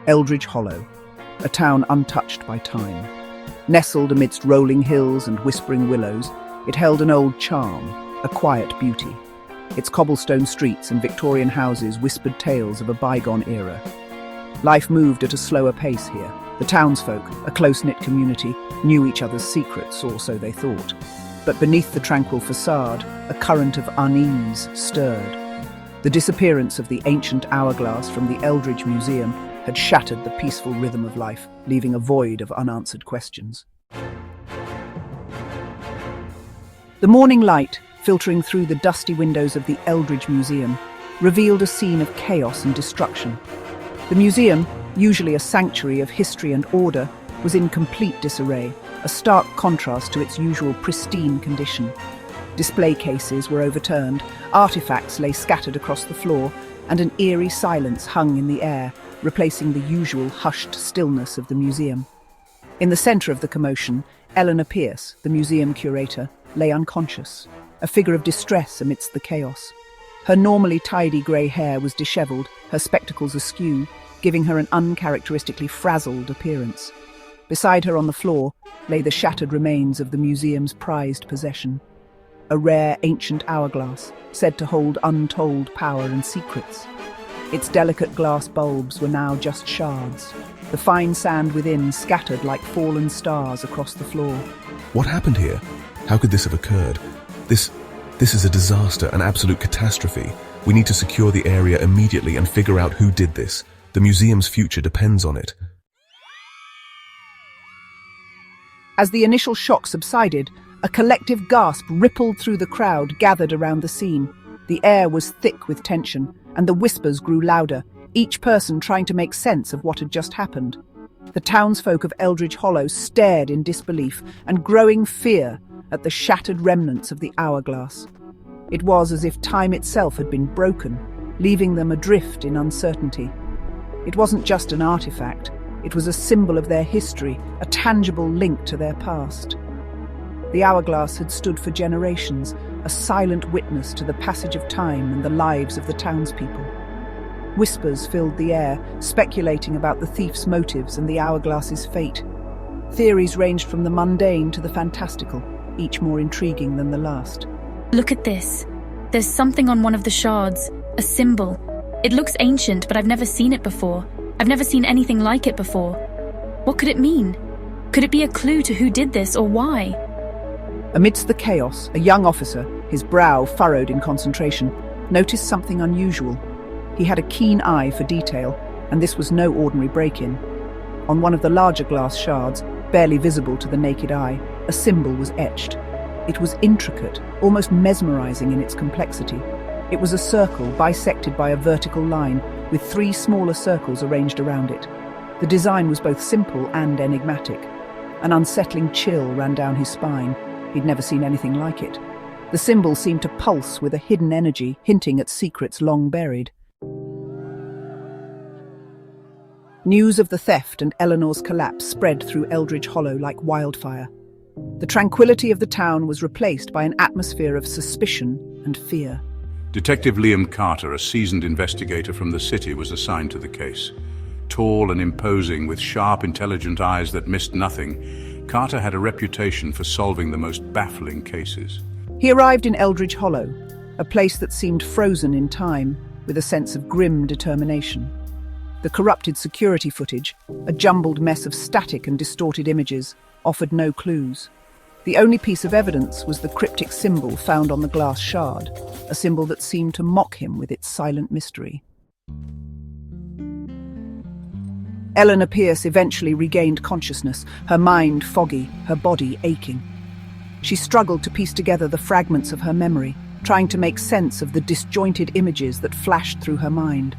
Eldridge Hollow, a town untouched by time. Nestled amidst rolling hills and whispering willows, it held an old charm, a quiet beauty. Its cobblestone streets and Victorian houses whispered tales of a bygone era. Life moved at a slower pace here. The townsfolk, a close-knit community, knew each other's secrets, or so they thought. But beneath the tranquil facade, a current of unease stirred. The disappearance of the ancient hourglass from the Eldridge Museum had shattered the peaceful rhythm of life, leaving a void of unanswered questions. The morning light, filtering through the dusty windows of the Eldridge Museum, revealed a scene of chaos and destruction. The museum, usually a sanctuary of history and order, was in complete disarray, a stark contrast to its usual pristine condition. Display cases were overturned, artifacts lay scattered across the floor, and an eerie silence hung in the air, replacing the usual hushed stillness of the museum. In the centre of the commotion, Eleanor Pierce, the museum curator, lay unconscious, a figure of distress amidst the chaos. Her normally tidy grey hair was dishevelled, her spectacles askew, giving her an uncharacteristically frazzled appearance. Beside her on the floor lay the shattered remains of the museum's prized possession, a rare ancient hourglass said to hold untold power and secrets. Its delicate glass bulbs were now just shards, the fine sand within scattered like fallen stars across the floor. What happened here? How could this have occurred? This is a disaster, an absolute catastrophe. We need to secure the area immediately and figure out who did this. The museum's future depends on it. As the initial shock subsided, a collective gasp rippled through the crowd gathered around the scene. The air was thick with tension, and the whispers grew louder, each person trying to make sense of what had just happened. The townsfolk of Eldridge Hollow stared in disbelief and growing fear at the shattered remnants of the hourglass. It was as if time itself had been broken, leaving them adrift in uncertainty. It wasn't just an artifact, it was a symbol of their history, a tangible link to their past. The hourglass had stood for generations, a silent witness to the passage of time and the lives of the townspeople. Whispers filled the air, speculating about the thief's motives and the hourglass's fate. Theories ranged from the mundane to the fantastical, each more intriguing than the last. Look at this. There's something on one of the shards, a symbol. It looks ancient, but I've never seen it before. I've never seen anything like it before. What could it mean? Could it be a clue to who did this or why? Amidst the chaos, a young officer, his brow furrowed in concentration, noticed something unusual. He had a keen eye for detail, and this was no ordinary break-in. On one of the larger glass shards, barely visible to the naked eye, a symbol was etched. It was intricate, almost mesmerizing in its complexity. It was a circle bisected by a vertical line, with 3 smaller circles arranged around it. The design was both simple and enigmatic. An unsettling chill ran down his spine. He'd never seen anything like it. The symbol seemed to pulse with a hidden energy, hinting at secrets long buried. News of the theft and Eleanor's collapse spread through Eldridge Hollow like wildfire. The tranquility of the town was replaced by an atmosphere of suspicion and fear. Detective Liam Carter, a seasoned investigator from the city, was assigned to the case. Tall and imposing, with sharp, intelligent eyes that missed nothing, Carter had a reputation for solving the most baffling cases. He arrived in Eldridge Hollow, a place that seemed frozen in time, with a sense of grim determination. The corrupted security footage, a jumbled mess of static and distorted images, offered no clues. The only piece of evidence was the cryptic symbol found on the glass shard, a symbol that seemed to mock him with its silent mystery. Eleanor Pierce eventually regained consciousness, her mind foggy, her body aching. She struggled to piece together the fragments of her memory, trying to make sense of the disjointed images that flashed through her mind.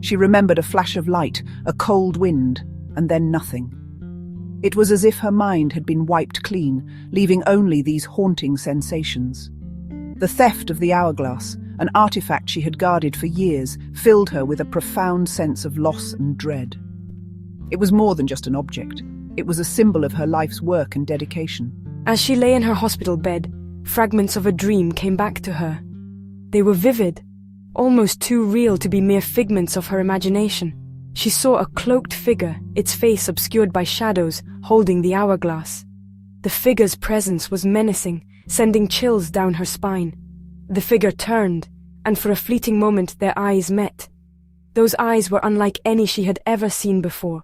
She remembered a flash of light, a cold wind, and then nothing. It was as if her mind had been wiped clean, leaving only these haunting sensations. The theft of the hourglass, an artifact she had guarded for years, filled her with a profound sense of loss and dread. It was more than just an object. It was a symbol of her life's work and dedication. As she lay in her hospital bed, fragments of a dream came back to her. They were vivid, almost too real to be mere figments of her imagination. She saw a cloaked figure, its face obscured by shadows, holding the hourglass. The figure's presence was menacing, sending chills down her spine. The figure turned, and for a fleeting moment their eyes met. Those eyes were unlike any she had ever seen before.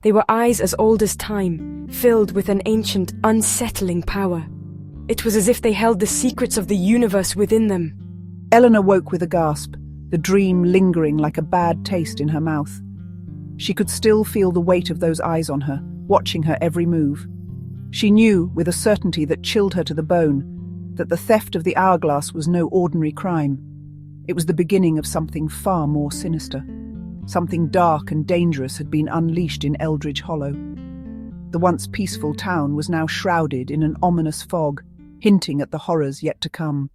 They were eyes as old as time, filled with an ancient, unsettling power. It was as if they held the secrets of the universe within them. Eleanor woke with a gasp, the dream lingering like a bad taste in her mouth. She could still feel the weight of those eyes on her, watching her every move. She knew, with a certainty that chilled her to the bone, that the theft of the hourglass was no ordinary crime. It was the beginning of something far more sinister. Something dark and dangerous had been unleashed in Eldridge Hollow. The once peaceful town was now shrouded in an ominous fog, hinting at the horrors yet to come.